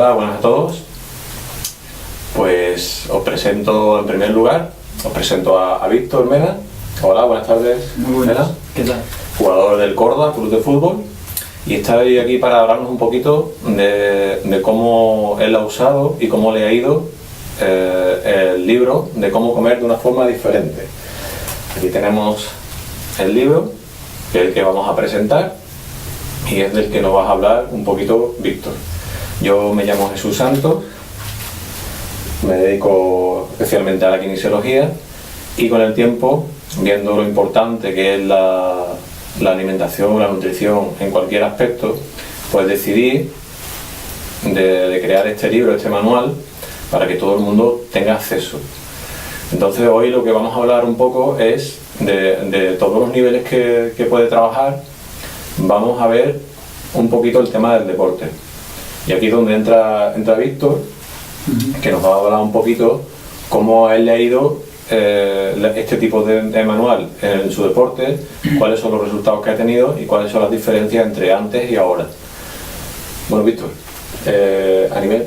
Hola, buenas a todos. Pues os presento en primer lugar, a Víctor Mena. Hola, buenas tardes. Muy buenas. Mena. ¿Qué tal? Jugador del Córdoba, club de fútbol. Y está aquí para hablarnos un poquito de cómo él ha usado y cómo le ha ido el libro de cómo comer de una forma diferente. Aquí tenemos el libro, que es el que vamos a presentar, y es del que nos vas a hablar un poquito Víctor. Yo me llamo Jesús Santos, me dedico especialmente a la kinesiología y con el tiempo, viendo lo importante que es la alimentación, la nutrición en cualquier aspecto, pues decidí de crear este libro, este manual, para que todo el mundo tenga acceso. Entonces hoy lo que vamos a hablar un poco es de todos los niveles que puede trabajar. Vamos a ver un poquito el tema del deporte. Y aquí es donde entra Víctor, que nos va a hablar un poquito cómo a él le ha ido este tipo de manual en su deporte, cuáles son los resultados que ha tenido y cuáles son las diferencias entre antes y ahora. Bueno, Víctor,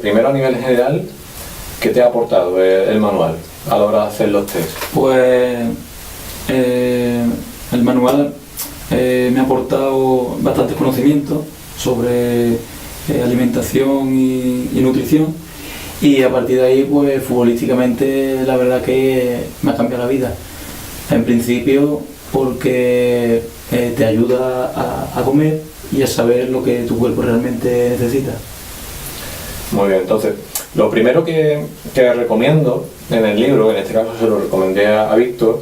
primero a nivel general, ¿qué te ha aportado el manual a la hora de hacer los test? Pues el manual me ha aportado bastantes conocimientos sobre alimentación y nutrición, y a partir de ahí, pues futbolísticamente la verdad que me ha cambiado la vida. En principio porque te ayuda a comer y a saber lo que tu cuerpo realmente necesita. Muy bien, entonces lo primero que recomiendo en el libro, en este caso se lo recomendé a Víctor,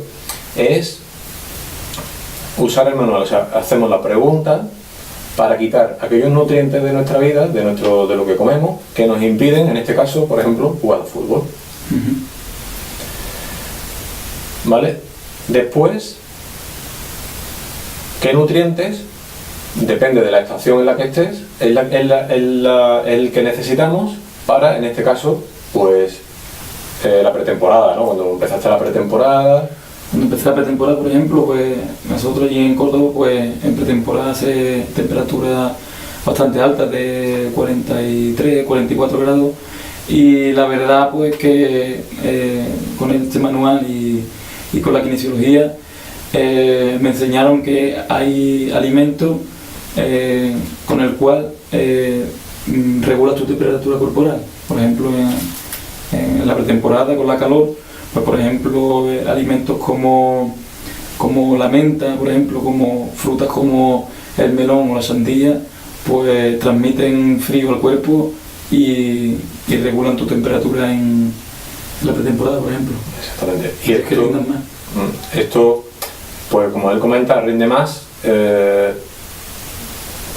es usar el manual. O sea, hacemos la pregunta para quitar aquellos nutrientes de nuestra vida, de lo que comemos, que nos impiden, en este caso, por ejemplo, jugar al fútbol. ¿Vale? Después, ¿qué nutrientes? Depende de la estación en la que estés, el que necesitamos para, en este caso, pues la pretemporada, ¿no? Cuando empezaste la pretemporada. Cuando empecé la pretemporada, por ejemplo, pues nosotros allí en Córdoba, pues en pretemporada hace temperaturas bastante altas, de 43, 44 grados, y la verdad pues que con este manual y con la kinesiología me enseñaron que hay alimentos con el cual regulas tu temperatura corporal. Por ejemplo, en la pretemporada con la calor, pues por ejemplo alimentos como la menta, por ejemplo, como frutas como el melón o la sandía, pues transmiten frío al cuerpo y regulan tu temperatura en la pretemporada, por ejemplo. Exactamente. Y es que rindan más. Esto, pues como él comenta, rinde más.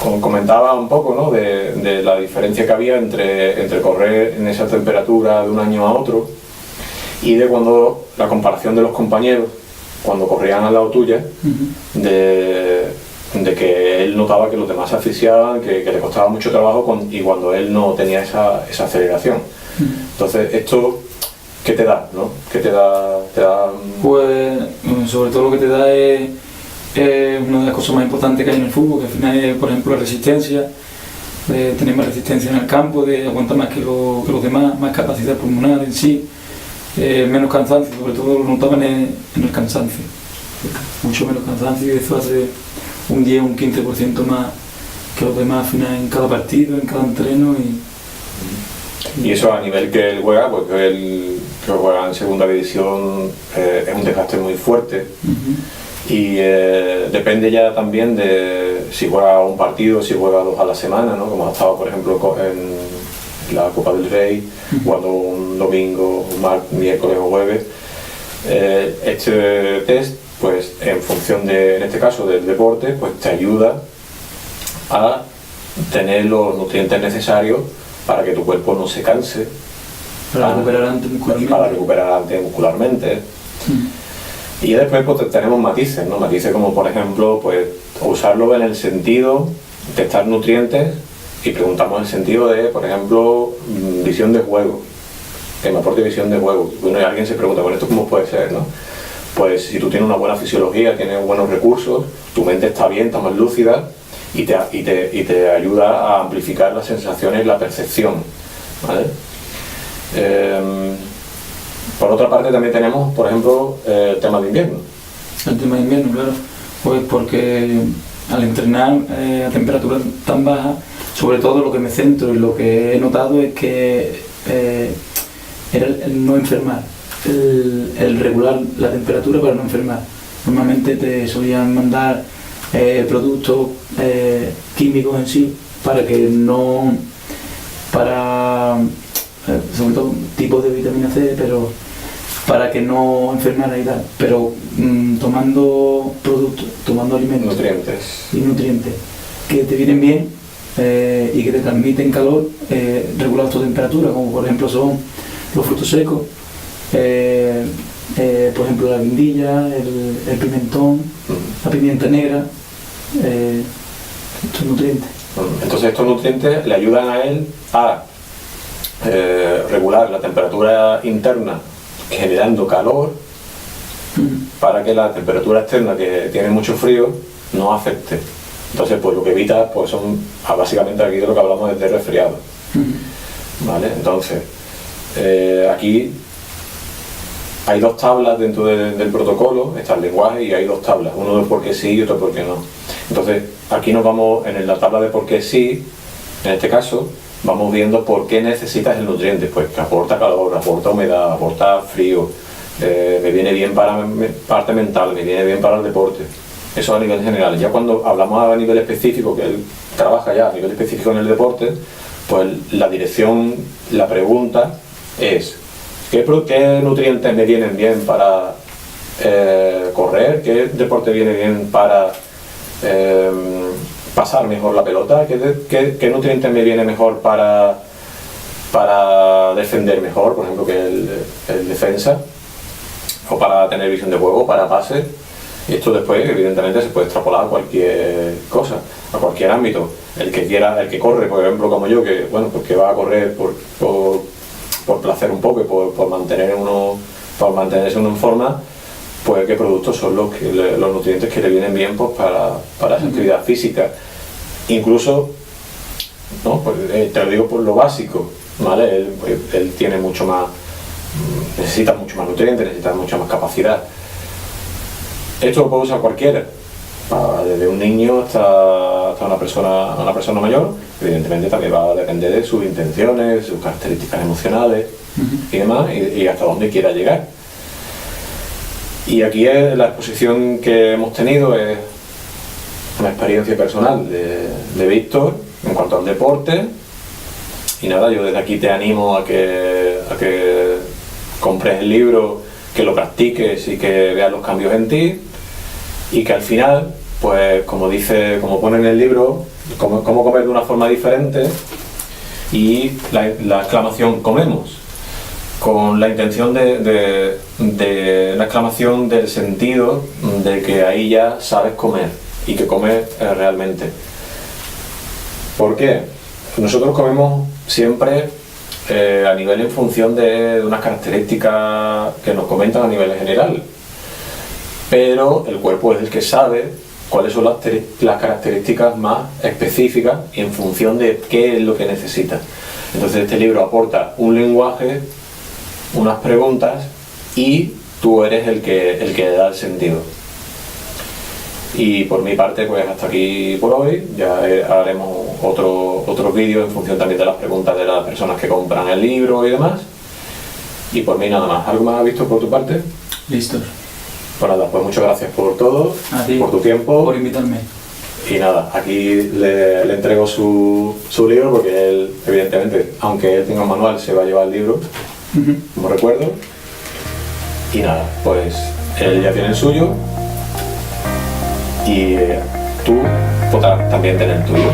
Como comentaba un poco, ¿no?, de la diferencia que había entre correr en esa temperatura de un año a otro y de cuando la comparación de los compañeros cuando corrían al lado tuya, de que él notaba que los demás se asfixiaban, que le costaba mucho trabajo y cuando él no tenía esa aceleración. Entonces, esto, ¿qué te da, no? ¿Qué te da? Pues sobre todo lo que te da es una de las cosas más importantes que hay en el fútbol, que al final es, por ejemplo, la resistencia, de tener más resistencia en el campo, de aguantar más que los demás, más capacidad pulmonar en sí, menos cansancio, sobre todo lo notaban en el cansancio, mucho menos cansancio, y eso hace un 10 o un 15% más que los demás al final en cada partido, en cada entreno. Y eso a nivel que él juega, porque él juega en segunda división, es un desgaste muy fuerte. Y depende ya también de si juega un partido, si juega 2 a la semana, ¿no? Como ha estado, por ejemplo, en la Copa del Rey, jugando un domingo, un miércoles o jueves. Este test, pues en función en este caso, del deporte, pues te ayuda a tener los nutrientes necesarios para que tu cuerpo no se canse, para recuperar antes muscularmente. Y después pues tenemos matices, ¿no? Matices como, por ejemplo, pues usarlo en el sentido de estar nutrientes, y preguntamos el sentido de, por ejemplo, visión de juego, que me aporte visión de juego. Bueno, y alguien se pregunta, bueno, ¿esto cómo puede ser, no? Pues si tú tienes una buena fisiología, tienes buenos recursos, tu mente está bien, está más lúcida y te ayuda a amplificar las sensaciones, la percepción ¿vale? Por otra parte también tenemos, por ejemplo, el tema de invierno. El tema de invierno, claro, pues porque al entrenar a temperaturas tan bajas, sobre todo lo que me centro y lo que he notado es que era el no enfermar, el regular la temperatura para no enfermar. Normalmente te solían mandar productos químicos en sí para que no, sobre todo tipos de vitamina C, pero para que no enfermara y tal, pero tomando productos, tomando alimentos y nutrientes que te vienen bien y que te transmiten calor, regulados tu temperatura, como por ejemplo son los frutos secos, por ejemplo la guindilla, el pimentón, la pimienta negra, estos nutrientes. Entonces estos nutrientes le ayudan a él a regular la temperatura interna generando calor para que la temperatura externa, que tiene mucho frío, no afecte. Entonces pues lo que evita pues son básicamente aquí de lo que hablamos es de resfriado. ¿Vale? Entonces aquí hay dos tablas dentro del protocolo, está el lenguaje y hay dos tablas, uno de por qué sí y otro por qué no. Entonces aquí nos vamos en la tabla de por qué sí, en este caso vamos viendo por qué necesitas el nutriente, pues que aporta calor, aporta humedad, aporta frío, me viene bien para parte mental, me viene bien para el deporte. Eso a nivel general. Ya cuando hablamos a nivel específico, que él trabaja ya a nivel específico en el deporte, pues la dirección, la pregunta es ¿qué nutrientes me vienen bien para correr? ¿Qué deporte viene bien para pasar mejor la pelota? ¿Qué nutrientes me viene mejor para defender mejor, por ejemplo, que el defensa? O para tener visión de juego, para pase. Y esto después, evidentemente, se puede extrapolar a cualquier cosa, a cualquier ámbito. El que corre, por ejemplo, como yo, que bueno, pues que va a correr por placer un poco y por mantenerse uno en forma, pues qué productos son los nutrientes que le vienen bien pues, para esa actividad física. Incluso, ¿no? Pues, te lo digo por lo básico, ¿vale? Él tiene mucho más, necesita mucho más nutrientes, necesita mucha más capacidad. Esto lo puede usar cualquiera, desde un niño hasta una persona mayor. Evidentemente también va a depender de sus intenciones, sus características emocionales y demás, y hasta dónde quiera llegar. Y aquí la exposición que hemos tenido es una experiencia personal de Víctor en cuanto al deporte. Y nada, yo desde aquí te animo a que compres el libro, que lo practiques y que veas los cambios en ti, y que al final, pues como pone en el libro, cómo comer de una forma diferente, y la exclamación comemos, con la intención de la exclamación del sentido de que ahí ya sabes comer y que comes realmente. ¿Por qué? Nosotros comemos siempre a nivel en función de unas características que nos comentan a nivel general, pero el cuerpo es el que sabe cuáles son las características más específicas y en función de qué es lo que necesita. Entonces este libro aporta un lenguaje, unas preguntas, y tú eres el que da el sentido. Y por mi parte, pues hasta aquí por hoy. Ya haremos otros vídeos en función también de las preguntas de las personas que compran el libro y demás. Y por mí nada más. ¿Algo más has visto por tu parte? Listo. Pues nada, pues muchas gracias por todo, a ti, por tu tiempo. Por invitarme. Y nada, aquí le entrego su libro, porque él, evidentemente, aunque él tenga un manual, se va a llevar el libro, como recuerdo. Y nada, pues él ya tiene el suyo. Y tú podrás también tener el tuyo.